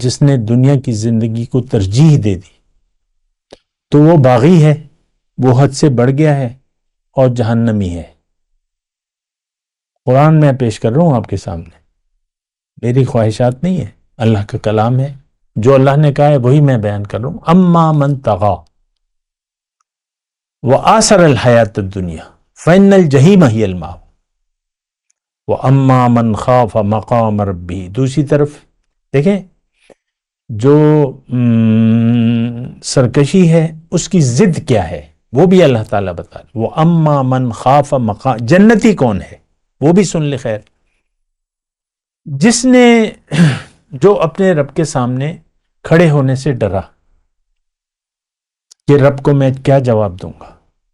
جس نے دنیا کی زندگی کو ترجیح دے دی تو وہ باغی ہے، وہ حد سے بڑھ گیا ہے اور جہنمی ہے۔ قرآن میں پیش کر رہا ہوں آپ کے سامنے، میری خواہشات نہیں ہے، اللہ کا کلام ہے، جو اللہ نے کہا ہے وہی میں بیان کر رہا ہوں۔ اما من طغی وآثر الحیات الدنیا فإن الجحیم ہی المأوی واما من خاف مقام ربہ۔ دوسری طرف دیکھیں، جو سرکشی ہے اس کی ضد کیا ہے وہ بھی اللہ تعالیٰ بتا رہے۔ واما من خاف مقام، جنتی کون ہے وہ بھی سن لے خیر، جس نے جو اپنے رب کے سامنے کھڑے ہونے سے ڈرا کہ رب کو میں کیا جواب دوں گا،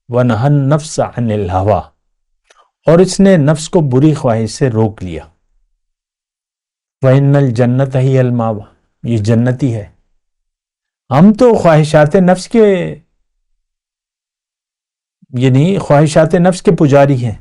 وَنَهَى النَّفْسَ عَنِ الْهَوَىٰ، اور اس نے نفس کو بری خواہش سے روک لیا، وَإِنَّ الْجَنَّةَ هِيَ الْمَأْوَىٰ، یہ جنتی ہے۔ ہم تو خواہشات نفس کے خواہشات نفس کے پجاری ہیں۔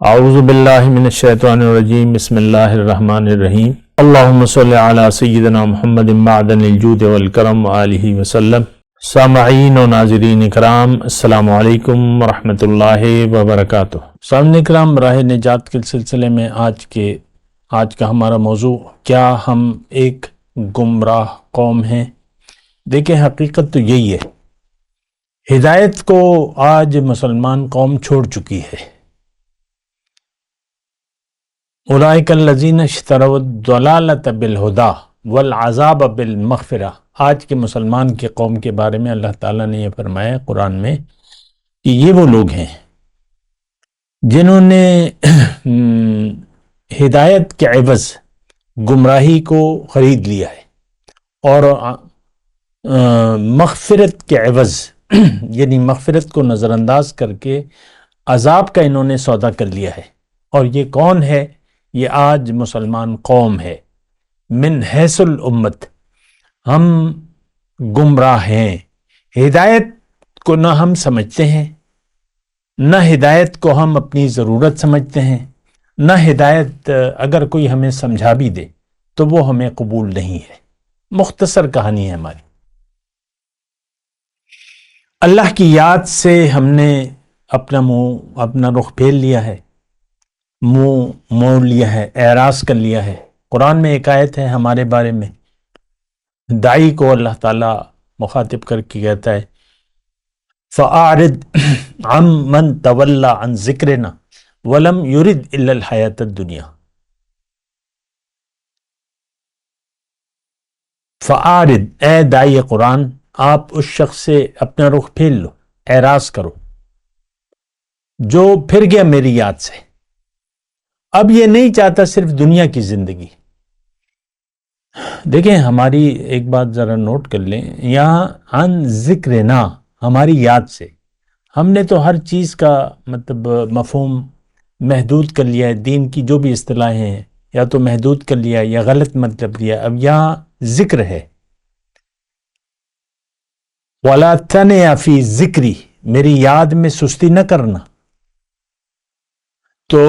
اعوذ باللہ من الشیطان الرجیم، بسم اللہ الرحمن الرحیم، اللہم صلی علی سیدنا محمد معدن الجود والکرم وآلہ وسلم۔ سامعین و ناظرین اکرام، السلام علیکم ورحمۃ اللہ وبرکاتہ۔ سامعین اکرام، راہ نجات کے سلسلے میں آج کا ہمارا موضوع، کیا ہم ایک گمراہ قوم ہیں؟ دیکھیں، حقیقت تو یہی ہے، ہدایت کو آج مسلمان قوم چھوڑ چکی ہے۔ اولئک الذین اشتروا الضلالۃ بالہدیٰ والعذاب بالمغفرہ۔ آج کے مسلمان کی قوم کے بارے میں اللہ تعالیٰ نے یہ فرمایا قرآن میں کہ یہ وہ لوگ ہیں جنہوں نے ہدایت کے عوض گمراہی کو خرید لیا ہے، اور مغفرت کے عوض یعنی مغفرت کو نظر انداز کر کے عذاب کا انہوں نے سودا کر لیا ہے۔ اور یہ کون ہے؟ یہ آج مسلمان قوم ہے۔ من حیث الامت ہم گمراہ ہیں، ہدایت کو نہ ہم سمجھتے ہیں، نہ ہدایت کو ہم اپنی ضرورت سمجھتے ہیں، نہ ہدایت اگر کوئی ہمیں سمجھا بھی دے تو وہ ہمیں قبول نہیں ہے۔ مختصر کہانی ہے ہماری۔ اللہ کی یاد سے ہم نے اپنا رخ پھیر لیا ہے، منہ موڑ لیا ہے، اعراض کر لیا ہے۔ قرآن میں ایک آیت ہے ہمارے بارے میں، داعی کو اللہ تعالیٰ مخاطب کر کے کہتا ہے فَأَعْرِضْ عَمَّنْ تَوَلَّىٰ عَنْ ذِكْرِنَا وَلَمْ يُرِدْ إِلَّا الْحَيَاةَ الدُّنْيَا۔ فَأَعْرِضْ، اے داعی قرآن، آپ اس شخص سے اپنا رخ پھیر لو، اعراض کرو جو پھر گیا میری یاد سے، اب یہ نہیں چاہتا صرف دنیا کی زندگی۔ دیکھیں، ہماری ایک بات ذرا نوٹ کر لیں، یہاں عن ذکرنا، ہماری یاد سے، ہم نے تو ہر چیز کا مطلب مفہوم محدود کر لیا ہے، دین کی جو بھی اصطلاحیں ہیں یا تو محدود کر لیا یا غلط مطلب لیا۔ اب یہاں ذکر ہے، وَلَا تَنِيَ فِي ذِكْرِي، میری یاد میں سستی نہ کرنا۔ تو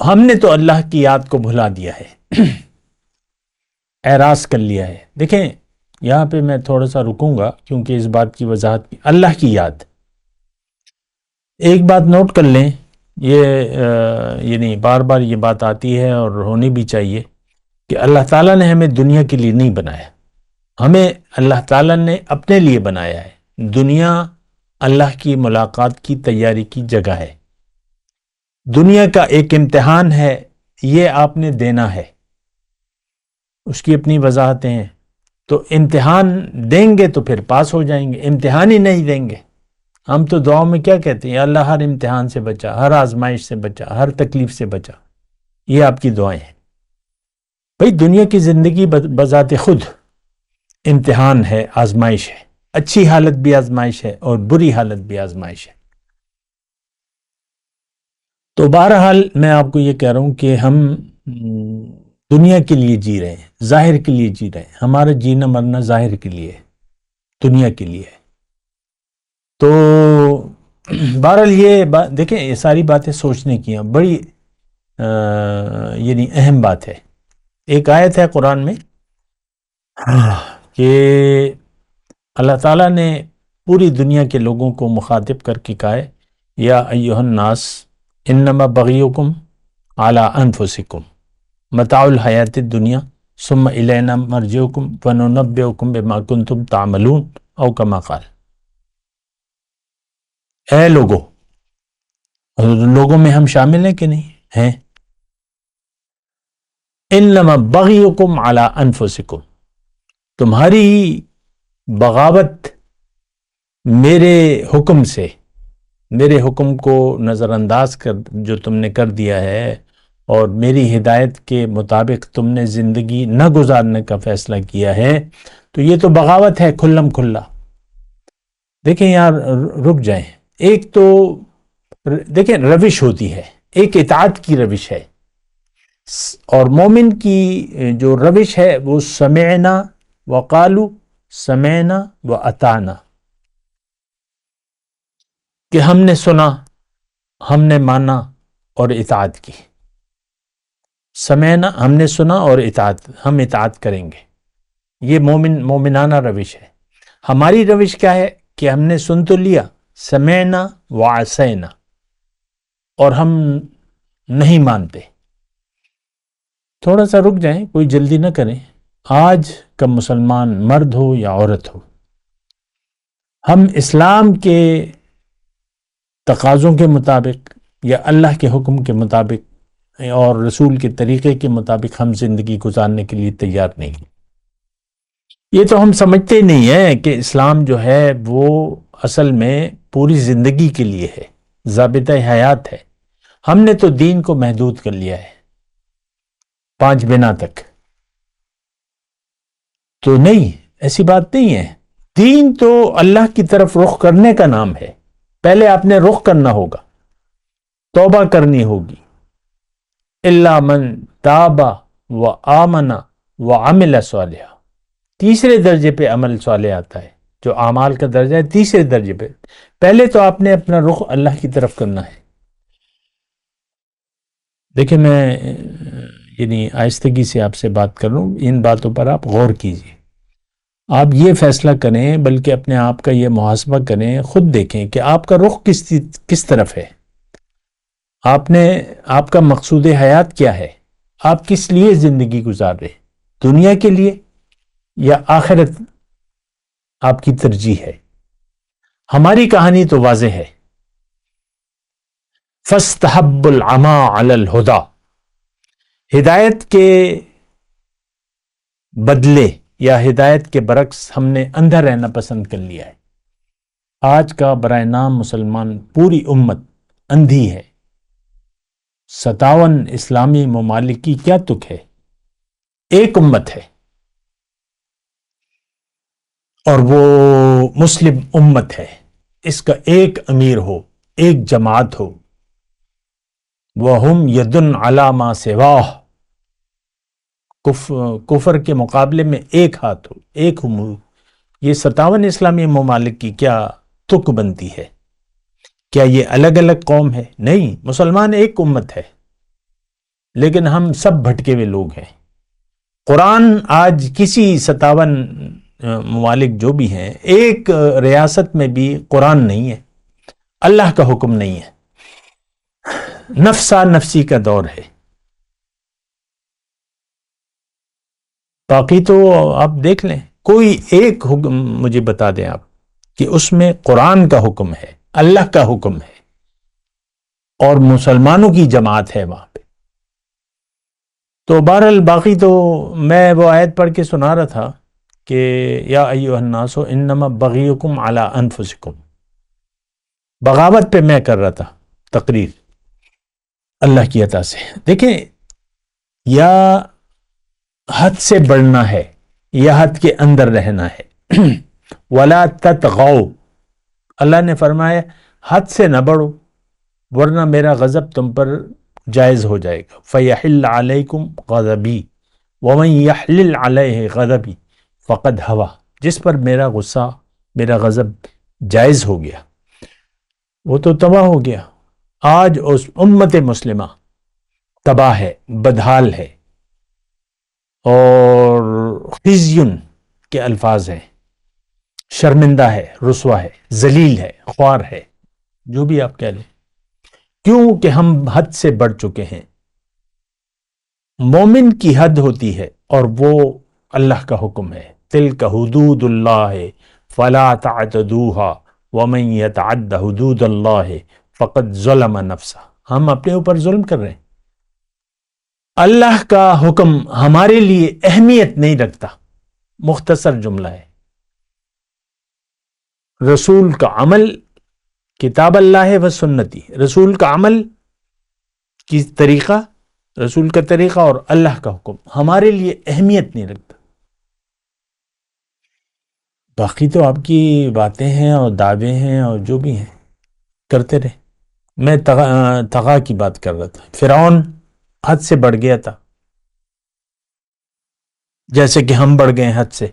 ہم نے تو اللہ کی یاد کو بھلا دیا ہے، اعراض کر لیا ہے۔ دیکھیں، یہاں پہ میں تھوڑا سا رکوں گا کیونکہ اس بات کی وضاحت کی، اللہ کی یاد، ایک بات نوٹ کر لیں، یعنی بار بار یہ بات آتی ہے اور ہونی بھی چاہیے کہ اللہ تعالیٰ نے ہمیں دنیا کے لیے نہیں بنایا، ہمیں اللہ تعالیٰ نے اپنے لیے بنایا ہے۔ دنیا اللہ کی ملاقات کی تیاری کی جگہ ہے، دنیا کا ایک امتحان ہے، یہ آپ نے دینا ہے، اس کی اپنی وضاحتیں ہیں۔ تو امتحان دیں گے تو پھر پاس ہو جائیں گے، امتحان ہی نہیں دیں گے، ہم تو دعاؤں میں کیا کہتے ہیں؟ اللہ ہر امتحان سے بچا، ہر آزمائش سے بچا، ہر تکلیف سے بچا، یہ آپ کی دعائیں ہیں۔ بھئی دنیا کی زندگی بذات خود امتحان ہے، آزمائش ہے، اچھی حالت بھی آزمائش ہے اور بری حالت بھی آزمائش ہے۔ تو بہرحال میں آپ کو یہ کہہ رہا ہوں کہ ہم دنیا کے لیے جی رہے ہیں، ظاہر کے لیے جی رہے ہیں، ہمارا جینا مرنا ظاہر کے لیے ہے، دنیا کے لیے ہے۔ تو بہرحال یہ دیکھیں، یہ ساری باتیں سوچنے کی ہیں، بڑی یعنی اہم بات ہے۔ ایک آیت ہے قرآن میں کہ اللہ تعالیٰ نے پوری دنیا کے لوگوں کو مخاطب کر کے کہا ہے، یا ایہا الناس انما بغیکم علی انفسکم متاع الحیات الدنیا ثم الینا مرجعکم فننبئکم بما کنتم تعملون او کما قال۔ اے لوگوں میں ہم شامل ہیں کہ نہیں ہیں؟ انما بغیکم علی انفسکم، تمہاری بغاوت میرے حکم سے، میرے حکم کو نظر انداز کر جو تم نے کر دیا ہے اور میری ہدایت کے مطابق تم نے زندگی نہ گزارنے کا فیصلہ کیا ہے، تو یہ تو بغاوت ہے کھلم کھلا۔ دیکھیں یار، رک جائیں۔ ایک تو دیکھیں روش ہوتی ہے، ایک اطاعت کی روش ہے، اور مومن کی جو روش ہے وہ سمعنا وقالو، سمعنا واطعنا، کہ ہم نے سنا، ہم نے مانا اور اطاعت کی۔ سمعنا، ہم نے سنا، اور ہم اطاعت کریں گے۔ یہ مومنانہ روش ہے۔ ہماری روش کیا ہے کہ ہم نے سن تو لیا، سمعنا وعصینا، اور ہم نہیں مانتے۔ تھوڑا سا رک جائیں، کوئی جلدی نہ کریں۔ آج کا مسلمان مرد ہو یا عورت ہو، ہم اسلام کے تقاضوں کے مطابق یا اللہ کے حکم کے مطابق اور رسول کے طریقے کے مطابق ہم زندگی گزارنے کے لیے تیار نہیں۔ یہ تو ہم سمجھتے نہیں ہیں کہ اسلام جو ہے وہ اصل میں پوری زندگی کے لیے ہے، ضابطہ حیات ہے۔ ہم نے تو دین کو محدود کر لیا ہے 5 بنا تک۔ تو نہیں، ایسی بات نہیں ہے۔ دین تو اللہ کی طرف رخ کرنے کا نام ہے۔ پہلے آپ نے رخ کرنا ہوگا، توبہ کرنی ہوگی۔ الا من تاب وآمن وعمل صالحا، تیسرے درجے پہ عمل صالح آتا ہے، جو اعمال کا درجہ ہے تیسرے درجے پہ۔ پہلے تو آپ نے اپنا رخ اللہ کی طرف کرنا ہے۔ دیکھیں، میں یعنی آہستگی سے آپ سے بات کر رہا ہوں، ان باتوں پر آپ غور کیجئے۔ آپ یہ فیصلہ کریں، بلکہ اپنے آپ کا یہ محاسبہ کریں، خود دیکھیں کہ آپ کا رخ کس طرف ہے۔ آپ کا مقصود حیات کیا ہے؟ آپ کس لیے زندگی گزار رہے؟ دنیا کے لیے یا آخرت آپ کی ترجیح ہے؟ ہماری کہانی تو واضح ہے۔ فاستحب العمى على الهدى، ہدایت کے بدلے یا ہدایت کے برعکس ہم نے اندھا رہنا پسند کر لیا ہے۔ آج کا برائے نام مسلمان پوری امت اندھی ہے۔ 57 اسلامی ممالک کی کیا تک ہے؟ ایک امت ہے، اور وہ مسلم امت ہے۔ اس کا ایک امیر ہو، ایک جماعت ہو، وَهُمْ يَدٌ عَلَى مَا سِوَاهُ، کفر کے مقابلے میں ایک ہاتھ ہو، ایک ہو۔ یہ 57 اسلامی ممالک کی کیا تک بنتی ہے؟ کیا یہ الگ الگ قوم ہے؟ نہیں، مسلمان ایک امت ہے، لیکن ہم سب بھٹکے ہوئے لوگ ہیں۔ قرآن آج کسی 57 ممالک جو بھی ہیں، ایک ریاست میں بھی قرآن نہیں ہے، اللہ کا حکم نہیں ہے، نفسا نفسی کا دور ہے۔ باقی تو آپ دیکھ لیں، کوئی ایک حکم مجھے بتا دیں آپ کہ اس میں قرآن کا حکم ہے، اللہ کا حکم ہے، اور مسلمانوں کی جماعت ہے وہاں پہ۔ تو بہرحال باقی تو میں وہ آیت پڑھ کے سنا رہا تھا کہ یا ایھا الناس انما بغیکم علی انفسکم، بغاوت پہ میں کر رہا تھا تقریر اللہ کی عطا سے۔ دیکھیں، یا حد سے بڑھنا ہے یا حد کے اندر رہنا ہے۔ ولا تطغوا، اللہ نے فرمایا حد سے نہ بڑھو ورنہ میرا غضب تم پر جائز ہو جائے گا۔ فیحل علیکم غضبی ومن یحلل علیہ غضبی فقد ہوا، جس پر میرا غصہ، میرا غضب جائز ہو گیا، وہ تو تباہ ہو گیا. آج اس امت مسلمہ تباہ ہے، بدحال ہے، اور خزیون کے الفاظ ہیں، شرمندہ ہے، رسوا ہے، ذلیل ہے، خوار ہے، جو بھی آپ کہہ لیں. کیوں کہ ہم حد سے بڑھ چکے ہیں. مومن کی حد ہوتی ہے اور وہ اللہ کا حکم ہے. تلک حدود اللہ فلا تعتدوها ومن يتعد حدود اللہ فقد ظلم نفسہ. ہم اپنے اوپر ظلم کر رہے ہیں. اللہ کا حکم ہمارے لیے اہمیت نہیں رکھتا. مختصر جملہ ہے. رسول کا عمل، کتاب اللہ و سنتی، رسول کا عمل کی طریقہ، رسول کا طریقہ اور اللہ کا حکم ہمارے لیے اہمیت نہیں رکھتا. باقی تو آپ کی باتیں ہیں اور دعوے ہیں اور جو بھی ہیں کرتے رہے. میں تغا کی بات کر رہا تھا. فرعون حد سے بڑھ گیا تھا، جیسے کہ ہم بڑھ گئے حد سے،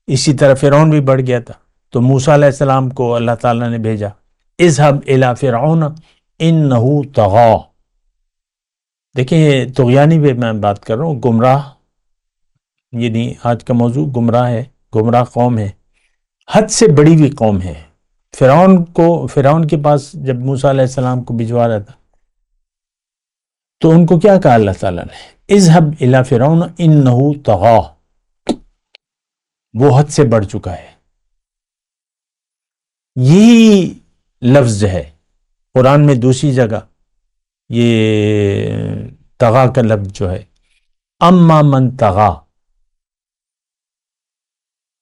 اسی طرح فرعون بھی بڑھ گیا تھا. تو موسیٰ علیہ السلام کو اللہ تعالیٰ نے بھیجا، اذهب الى فرعون انه طغى. دیکھیں یہ طغیانی بھی میں بات کر رہا ہوں. گمراہ، یعنی آج کا موضوع گمراہ ہے، گمراہ قوم ہے، حد سے بڑی ہوئی قوم ہے. فرعون کے پاس جب موسیٰ علیہ السلام کو بھجوا رہا تھا تو ان کو کیا کہا اللہ تعالیٰ نے؟ اذهب الى فرعون انه طغى. وہ حد سے بڑھ چکا ہے. یہی لفظ ہے قرآن میں دوسری جگہ، یہ طغا کا لفظ جو ہے، اما من طغا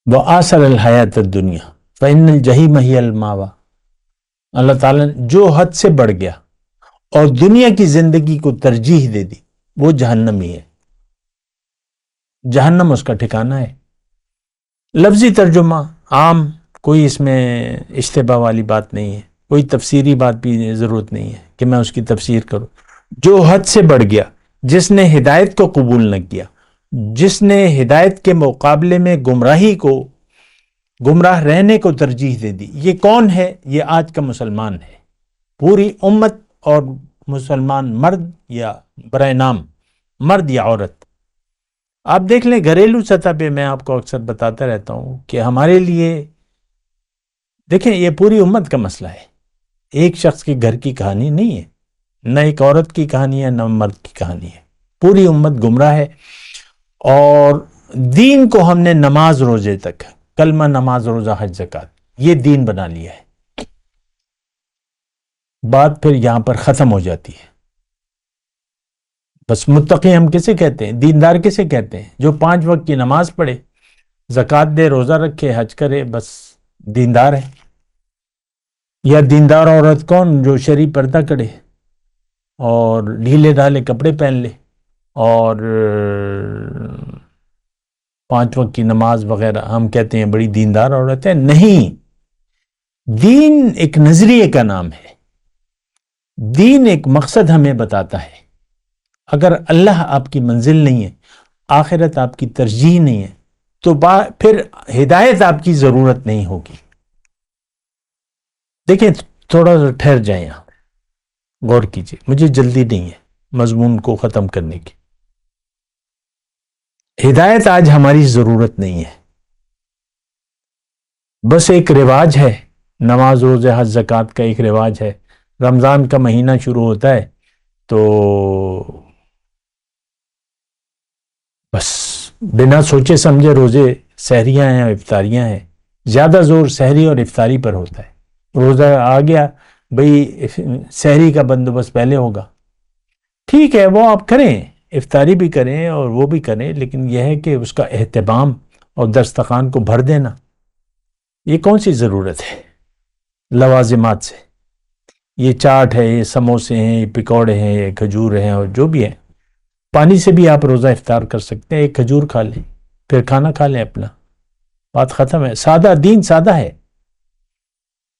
وآثر الحیات الدنیا فإن الجحیم ہی المأوی. اللہ تعالیٰ نے جو حد سے بڑھ گیا اور دنیا کی زندگی کو ترجیح دے دی وہ جہنمی ہے. جہنم اس کا ٹھکانہ ہے. لفظی ترجمہ عام، کوئی اس میں اشتباہ والی بات نہیں ہے، کوئی تفسیری بات بھی ضرورت نہیں ہے کہ میں اس کی تفسیر کروں. جو حد سے بڑھ گیا، جس نے ہدایت کو قبول نہ کیا، جس نے ہدایت کے مقابلے میں گمراہی کو، گمراہ رہنے کو ترجیح دے دی. یہ کون ہے؟ یہ آج کا مسلمان ہے. پوری امت اور مسلمان، مرد یا برائے نام، مرد یا عورت. آپ دیکھ لیں گھریلو سطح پہ، میں آپ کو اکثر بتاتا رہتا ہوں کہ ہمارے لیے، دیکھیں یہ پوری امت کا مسئلہ ہے. ایک شخص کے گھر کی کہانی نہیں ہے، نہ ایک عورت کی کہانی ہے، نہ مرد کی کہانی ہے. پوری امت گمراہ ہے. اور دین کو ہم نے نماز روزے تک، کلمہ، نماز، روزہ، حج، زکوٰۃ، یہ دین بنا لیا ہے. بات پھر یہاں پر ختم ہو جاتی ہے. بس متقی ہم کسے کہتے ہیں؟ دیندار کسے کہتے ہیں؟ جو 5 وقت کی نماز پڑھے، زکوٰۃ دے، روزہ رکھے، حج کرے، بس دیندار ہے. یا دیندار عورت کون؟ جو شرعی پردہ کرے اور ڈھیلے ڈھالے کپڑے پہن لے اور 5 وقت کی نماز وغیرہ، ہم کہتے ہیں بڑی دیندار عورت ہے. نہیں، دین ایک نظریے کا نام ہے. دین ایک مقصد ہمیں بتاتا ہے. اگر اللہ آپ کی منزل نہیں ہے، آخرت آپ کی ترجیح نہیں ہے، تو پھر ہدایت آپ کی ضرورت نہیں ہوگی. دیکھیں تھوڑا سا ٹھہر جائیں، یہاں غور کیجئے، مجھے جلدی نہیں ہے مضمون کو ختم کرنے کی. ہدایت آج ہماری ضرورت نہیں ہے، بس ایک رواج ہے. نماز، روزے، حج، زکوٰۃ کا ایک رواج ہے. رمضان کا مہینہ شروع ہوتا ہے تو بس بنا سوچے سمجھے روزے، سحریاں ہیں اور افطاریاں ہیں. زیادہ زور سحری اور افطاری پر ہوتا ہے. روزہ آ گیا بھئی، سحری کا بندوبست پہلے ہوگا، ٹھیک ہے وہ آپ کریں، افطاری بھی کریں اور وہ بھی کریں، لیکن یہ ہے کہ اس کا اہتمام اور دسترخوان کو بھر دینا، یہ کون سی ضرورت ہے لوازمات سے؟ یہ چاٹ ہے، یہ سموسے ہیں، یہ پکوڑے ہیں، یہ کھجور ہیں اور جو بھی ہے. پانی سے بھی آپ روزہ افطار کر سکتے ہیں. ایک کھجور کھا لیں، پھر کھانا کھا لیں اپنا، بات ختم ہے. سادہ دین، سادہ ہے.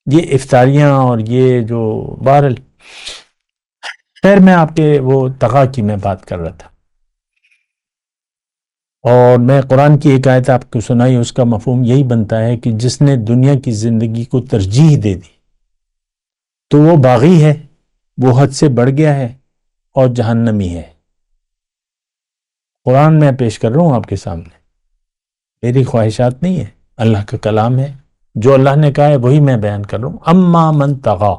یہ افطاریاں اور یہ جو بہرحال، خیر میں آپ کے وہ طغا کی میں بات کر رہا تھا، اور میں قرآن کی ایک آیت آپ کو سنائی. اس کا مفہوم یہی بنتا ہے کہ جس نے دنیا کی زندگی کو ترجیح دے دی تو وہ باغی ہے، وہ حد سے بڑھ گیا ہے اور جہنمی ہے۔ قرآن میں پیش کر رہا ہوں آپ کے سامنے، میری خواہشات نہیں ہے، اللہ کا کلام ہے، جو اللہ نے کہا ہے وہی میں بیان کر رہا ہوں۔ اما من طغی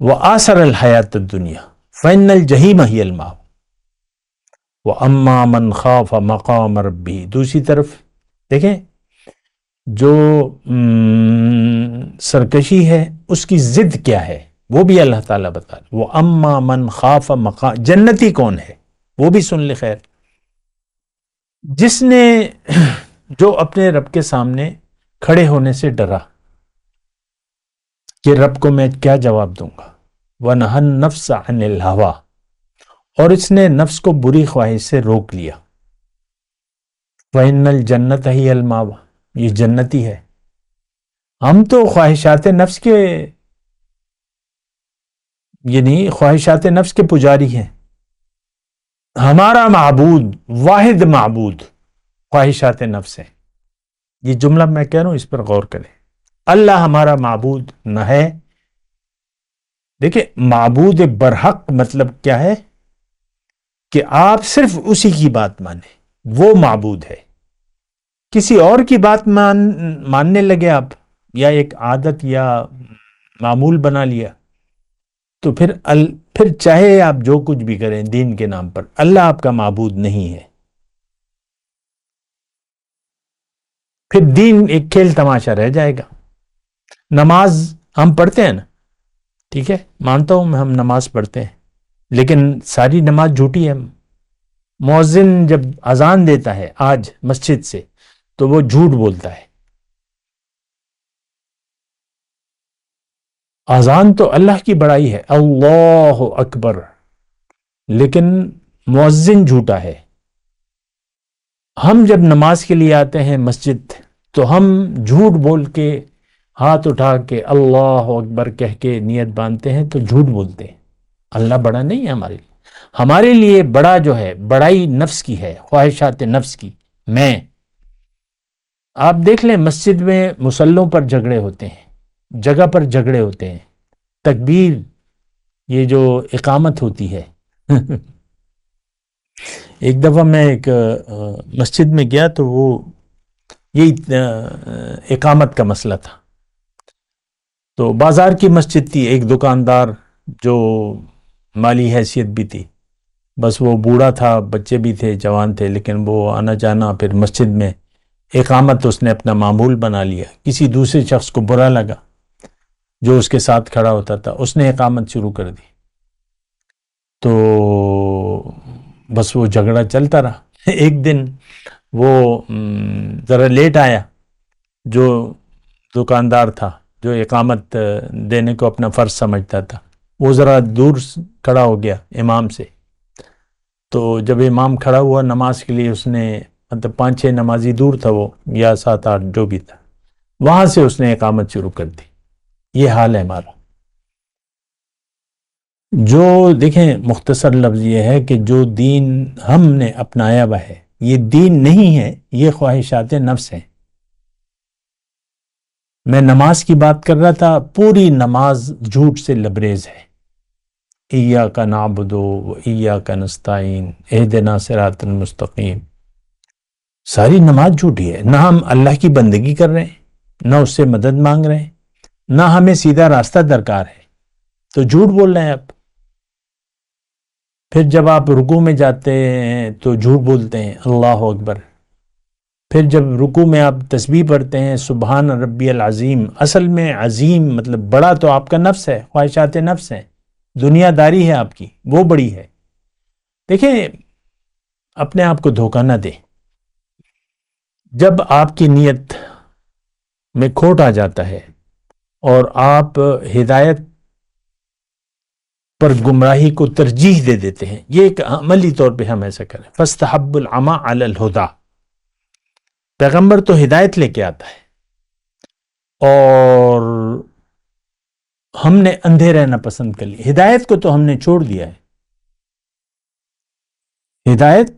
وآثر الحیات الدنیا فإن الجحیم ہی المأوی واما من خاف مقام ربہ۔ دوسری طرف دیکھیں، جو سرکشی ہے اس کی ضد کیا ہے وہ بھی اللہ تعالیٰ بتا رہا۔ وہ اما من خاف مقام، جنتی کون ہے وہ بھی سن لے خیر، جس نے جو اپنے رب کے سامنے کھڑے ہونے سے ڈرا کہ رب کو میں کیا جواب دوں گا، وَنَهَى النَّفْسَ عَنِ الْهَوَىٰ، اور اس نے نفس کو بری خواہش سے روک لیا، وَإِنَّ الْجَنَّةَ هِيَ الْمَأْوَىٰ، یہ جنتی ہے۔ ہم تو خواہشات نفس کے، یعنی خواہشات نفس کے پجاری ہیں۔ ہمارا معبود، واحد معبود خواہشات نفس ہے۔ یہ جملہ میں کہہ رہا ہوں، اس پر غور کریں۔ اللہ ہمارا معبود نہ ہے۔ دیکھیں، معبود برحق مطلب کیا ہے کہ آپ صرف اسی کی بات مانیں، وہ معبود ہے۔ کسی اور کی بات ماننے لگے آپ، یا ایک عادت یا معمول بنا لیا، تو پھر چاہے آپ جو کچھ بھی کریں دین کے نام پر، اللہ آپ کا معبود نہیں ہے۔ پھر دین ایک کھیل تماشا رہ جائے گا۔ نماز ہم پڑھتے ہیں نا، ٹھیک ہے، مانتا ہوں میں، ہم نماز پڑھتے ہیں، لیکن ساری نماز جھوٹی ہے۔ مؤذن جب اذان دیتا ہے آج مسجد سے تو وہ جھوٹ بولتا ہے۔ اذان تو اللہ کی بڑائی ہے، اللہ اکبر، لیکن مؤذن جھوٹا ہے۔ ہم جب نماز کے لیے آتے ہیں مسجد تو ہم جھوٹ بول کے، ہاتھ اٹھا کے اللہ اکبر کہہ کے نیت باندھتے ہیں تو جھوٹ بولتے ہیں۔ اللہ بڑا نہیں ہے ہمارے لیے، ہمارے لیے بڑا جو ہے بڑائی نفس کی ہے، خواہشات نفس کی۔ میں آپ دیکھ لیں، مسجد میں مصلوں پر جھگڑے ہوتے ہیں، جگہ پر جھگڑے ہوتے ہیں، تکبیر، یہ جو اقامت ہوتی ہے۔ ایک دفعہ میں ایک مسجد میں گیا تو وہ یہی اقامت کا مسئلہ تھا۔ تو بازار کی مسجد تھی، ایک دکاندار جو مالی حیثیت بھی تھی، بس وہ بوڑھا تھا، بچے بھی تھے، جوان تھے، لیکن وہ آنا جانا پھر مسجد میں اقامت اس نے اپنا معمول بنا لیا۔ کسی دوسرے شخص کو برا لگا جو اس کے ساتھ کھڑا ہوتا تھا، اس نے اقامت شروع کر دی، تو بس وہ جھگڑا چلتا رہا۔ ایک دن وہ ذرا لیٹ آیا، جو دکاندار تھا، جو اقامت دینے کو اپنا فرض سمجھتا تھا، وہ ذرا دور کھڑا ہو گیا امام سے۔ تو جب امام کھڑا ہوا نماز کے لیے، اس نے مطلب 5-6 نمازی دور تھا وہ، یا 7-8 جو بھی تھا، وہاں سے اس نے اقامت شروع کر دی۔ یہ حال ہے ہمارا۔ جو دیکھیں، مختصر لفظ یہ ہے کہ جو دین ہم نے اپنایا ہوا ہے یہ دین نہیں ہے، یہ خواہشات نفس ہیں۔ میں نماز کی بات کر رہا تھا، پوری نماز جھوٹ سے لبریز ہے۔ ایاک نعبد و ایاک نستعین اہدنا صراط المستقیم، ساری نماز جھوٹی ہے۔ نہ ہم اللہ کی بندگی کر رہے ہیں، نہ اس سے مدد مانگ رہے ہیں، نہ ہمیں سیدھا راستہ درکار ہے، تو جھوٹ بول رہے ہیں آپ۔ پھر جب آپ رکوع میں جاتے ہیں تو جھوٹ بولتے ہیں، اللہ اکبر۔ پھر جب رکوع میں آپ تسبیح پڑھتے ہیں سبحان ربی العظیم، اصل میں عظیم مطلب بڑا تو آپ کا نفس ہے، خواہشات نفس ہیں، دنیا داری ہے آپ کی، وہ بڑی ہے۔ دیکھیں، اپنے آپ کو دھوکہ نہ دیں۔ جب آپ کی نیت میں کھوٹ آ جاتا ہے اور آپ ہدایت پر گمراہی کو ترجیح دے دیتے ہیں، یہ ایک عملی طور پہ ہم ایسا کریں۔ فَاسْتَحَبُّ الْعَمَىٰ عَلَى الْهُدَىٰ، پیغمبر تو ہدایت لے کے آتا ہے اور ہم نے اندھے رہنا پسند کر لی۔ ہدایت کو تو ہم نے چھوڑ دیا ہے۔ ہدایت،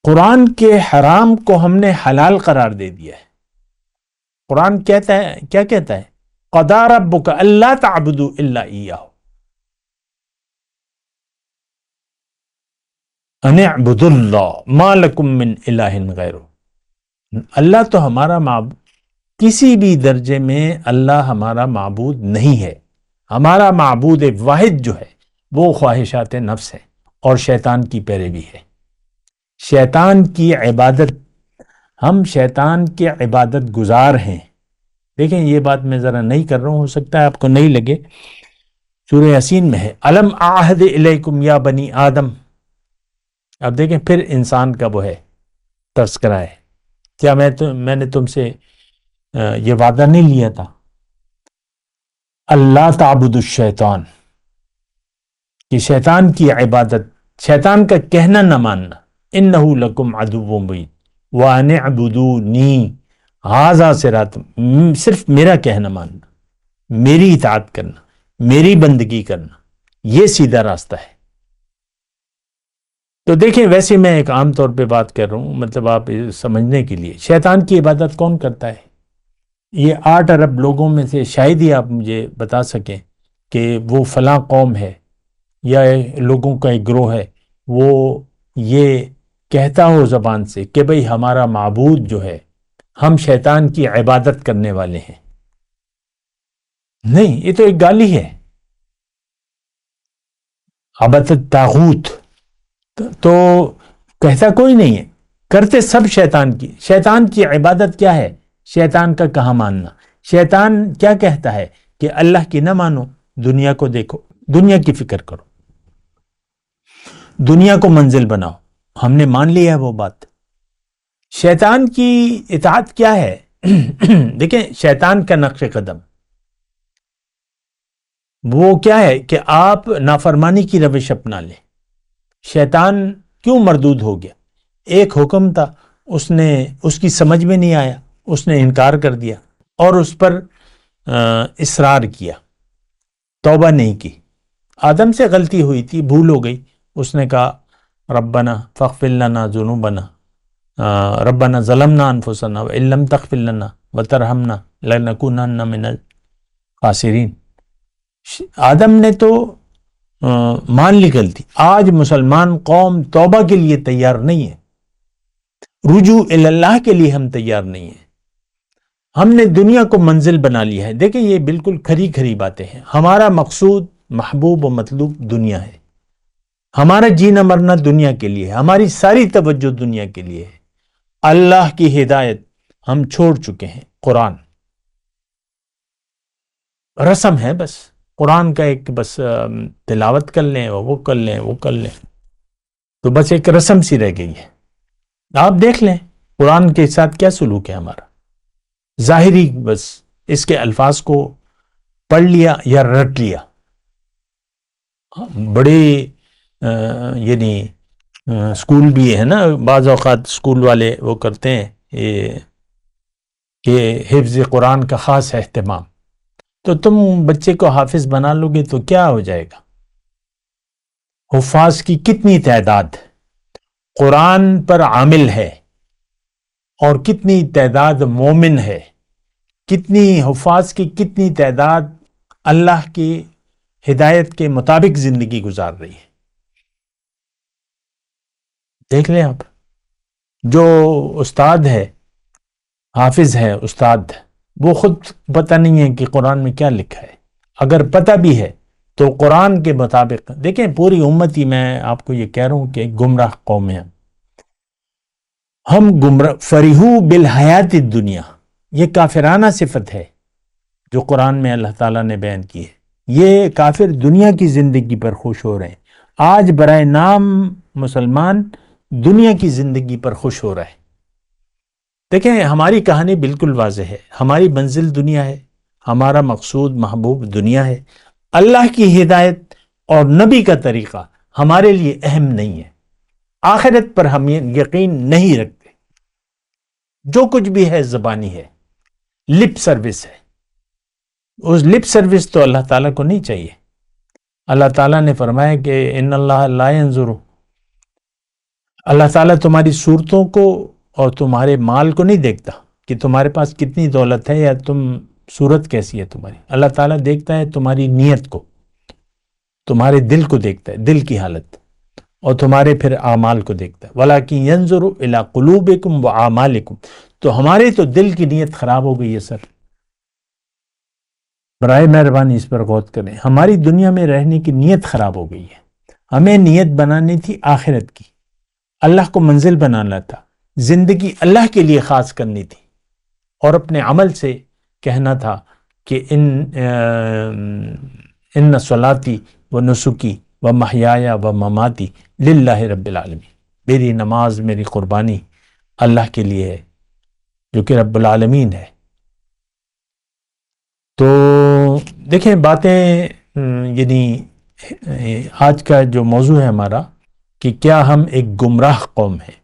قرآن کے حرام کو ہم نے حلال قرار دے دیا ہے۔ قرآن کہتا ہے، کیا کہتا ہے؟ قضى ربك الا تعبدوا الا اياه ان اعبدوا اللہ ما لکم من الہ غیرہ. اللہ تو ہمارا معبود، کسی بھی درجے میں اللہ ہمارا معبود نہیں ہے. ہمارا معبود واحد جو ہے وہ خواہشات نفس ہے اور شیطان کی پیروی ہے. شیطان کی عبادت، ہم شیطان کے عبادت گزار ہیں. دیکھیں یہ بات میں ذرا نہیں کر رہا ہوں، ہو سکتا ہے آپ کو نہیں لگے. سورہ یاسین میں ہے الم اعہد الیکم یا بنی آدم. اب دیکھیں پھر انسان کا وہ ہے تذکرہ ہے. کیا میں نے تم سے یہ وعدہ نہیں لیا تھا اللہ تعبد الشیطان، کہ شیطان کی عبادت، شیطان کا کہنا نہ ماننا. انہ لکم عدو مبین وان اعبدونی ھذا صراط، صرف میرا کہنا ماننا، میری اطاعت کرنا، میری بندگی کرنا، یہ سیدھا راستہ ہے. تو دیکھیں ویسے میں ایک عام طور پہ بات کر رہا ہوں، مطلب آپ سمجھنے کے لیے. شیطان کی عبادت کون کرتا ہے؟ یہ 8 ارب لوگوں میں سے شاید ہی آپ مجھے بتا سکیں کہ وہ فلاں قوم ہے یا لوگوں کا ایک گروہ ہے وہ یہ کہتا ہو زبان سے کہ بھئی ہمارا معبود جو ہے، ہم شیطان کی عبادت کرنے والے ہیں. نہیں، یہ تو ایک گالی ہے. عبادت الطاغوت تو کہتا کوئی نہیں ہے، کرتے سب شیطان کی. شیطان کی عبادت کیا ہے؟ شیطان کا کہا ماننا. شیطان کیا کہتا ہے کہ اللہ کی نہ مانو، دنیا کو دیکھو، دنیا کی فکر کرو، دنیا کو منزل بناؤ. ہم نے مان لیا ہے وہ بات. شیطان کی اطاعت کیا ہے؟ دیکھیں شیطان کا نقش قدم وہ کیا ہے کہ آپ نافرمانی کی روش اپنا لیں. شیطان کیوں مردود ہو گیا؟ ایک حکم تھا، اس کی سمجھ میں نہیں آیا، اس نے انکار کر دیا اور اس پر اصرار کیا، توبہ نہیں کی. آدم سے غلطی ہوئی تھی، بھول ہو گئی. اس نے کہا ربنا فاغفر لنا ذنوبنا ربنا ظلمنا انفسنا وان لم تغفر لنا وترحمنا لنکونن من الخاسرین. آدم نے تو مان لی غلطی. آج مسلمان قوم توبہ کے لیے تیار نہیں ہے، رجوع اللہ کے لیے ہم تیار نہیں ہیں. ہم نے دنیا کو منزل بنا لیا ہے. دیکھیں یہ بالکل کھری کھری باتیں ہیں. ہمارا مقصود، محبوب و مطلوب دنیا ہے. ہمارا جینا مرنا دنیا کے لیے ہے، ہماری ساری توجہ دنیا کے لیے ہے. اللہ کی ہدایت ہم چھوڑ چکے ہیں. قرآن رسم ہے، بس قرآن کا ایک بس تلاوت کر لیں، وہ کر لیں، وہ کر لیں، تو بس ایک رسم سی رہ گئی ہے. آپ دیکھ لیں قرآن کے ساتھ کیا سلوک ہے ہمارا. ظاہری بس اس کے الفاظ کو پڑھ لیا یا رٹ لیا. بڑے یعنی اسکول بھی ہے نا، بعض اوقات اسکول والے وہ کرتے ہیں کہ حفظ قرآن کا خاص اہتمام. تو تم بچے کو حافظ بنا لو گے تو کیا ہو جائے گا؟ حفاظ کی کتنی تعداد قرآن پر عامل ہے اور کتنی تعداد مومن ہے، کتنی حفاظ کی کتنی تعداد اللہ کی ہدایت کے مطابق زندگی گزار رہی ہے. دیکھ لیں آپ. جو استاد ہے، حافظ ہے استاد، وہ خود پتہ نہیں ہے کہ قرآن میں کیا لکھا ہے. اگر پتہ بھی ہے تو قرآن کے مطابق. دیکھیں پوری امت ہی، میں آپ کو یہ کہہ رہا ہوں کہ گمراہ قوم ہیں. ہم گمراہ. فرحو بالحیات الدنیا، یہ کافرانہ صفت ہے جو قرآن میں اللہ تعالیٰ نے بیان کی ہے. یہ کافر دنیا کی زندگی پر خوش ہو رہے ہیں. آج برائے نام مسلمان دنیا کی زندگی پر خوش ہو رہا ہے. دیکھیں ہماری کہانی بالکل واضح ہے. ہماری منزل دنیا ہے، ہمارا مقصود محبوب دنیا ہے. اللہ کی ہدایت اور نبی کا طریقہ ہمارے لیے اہم نہیں ہے. آخرت پر ہم یقین نہیں رکھتے. جو کچھ بھی ہے زبانی ہے، لپ سروس ہے. اس لپ سروس تو اللہ تعالیٰ کو نہیں چاہیے. اللہ تعالیٰ نے فرمایا کہ ان اللہ لا ينظر، اللہ تعالیٰ تمہاری صورتوں کو اور تمہارے مال کو نہیں دیکھتا کہ تمہارے پاس کتنی دولت ہے یا تم صورت کیسی ہے تمہاری. اللہ تعالیٰ دیکھتا ہے تمہاری نیت کو، تمہارے دل کو دیکھتا ہے، دل کی حالت، اور تمہارے پھر اعمال کو دیکھتا ہے. وَلَكِنْ يَنْظُرُ إِلَىٰ قُلُوبِكُمْ وَأَعْمَالِكُمْ. تو ہمارے تو دل کی نیت خراب ہو گئی ہے سر، برائے مہربانی اس پر غور کریں. ہماری دنیا میں رہنے کی نیت خراب ہو گئی ہے. ہمیں نیت بنانی تھی آخرت کی، اللہ کو منزل بنانا تھا، زندگی اللہ کے لیے خاص کرنی تھی، اور اپنے عمل سے کہنا تھا کہ ان صلاتی و نسکی و محیایا و مماتی للہ رب العالمین. میری نماز، میری قربانی اللہ کے لیے ہے جو کہ رب العالمین ہے. تو دیکھیں باتیں، یعنی آج کا جو موضوع ہے ہمارا کہ کیا ہم ایک گمراہ قوم ہیں.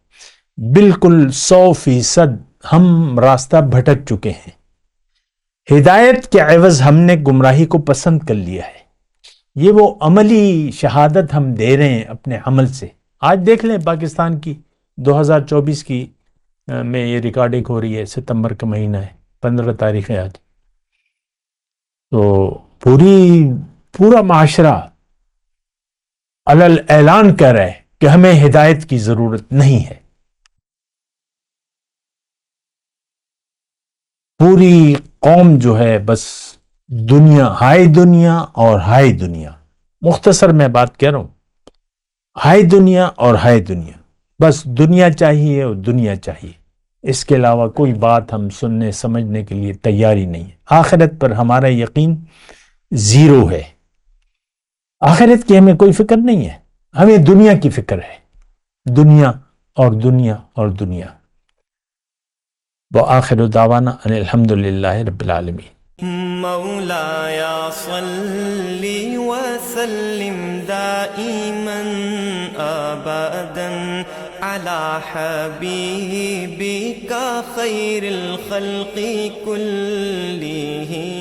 بالکل 100% ہم راستہ بھٹک چکے ہیں. ہدایت کے عوض ہم نے گمراہی کو پسند کر لیا ہے. یہ وہ عملی شہادت ہم دے رہے ہیں اپنے عمل سے. آج دیکھ لیں پاکستان کی 2024 کی میں یہ ریکارڈنگ ہو رہی ہے، ستمبر کا مہینہ ہے، 15 تاریخ ہے آج. تو پورا معاشرہ علل اعلان کر رہا ہے کہ ہمیں ہدایت کی ضرورت نہیں ہے. پوری قوم جو ہے بس دنیا، ہائے دنیا اور ہائے دنیا. مختصر میں بات کہہ رہا ہوں، ہائے دنیا اور ہائے دنیا، بس دنیا چاہیے اور دنیا چاہیے. اس کے علاوہ کوئی بات ہم سننے سمجھنے کے لیے تیار ہی نہیں ہے. آخرت پر ہمارا یقین زیرو ہے. آخرت کی ہمیں کوئی فکر نہیں ہے، ہمیں دنیا کی فکر ہے. دنیا اور دنیا اور دنیا. وآخر دعوانا ان الحمدللہ رب العالمین. مولایا صلی وسلم دائما ابدا على حبیبک خیر الخلق کلہم.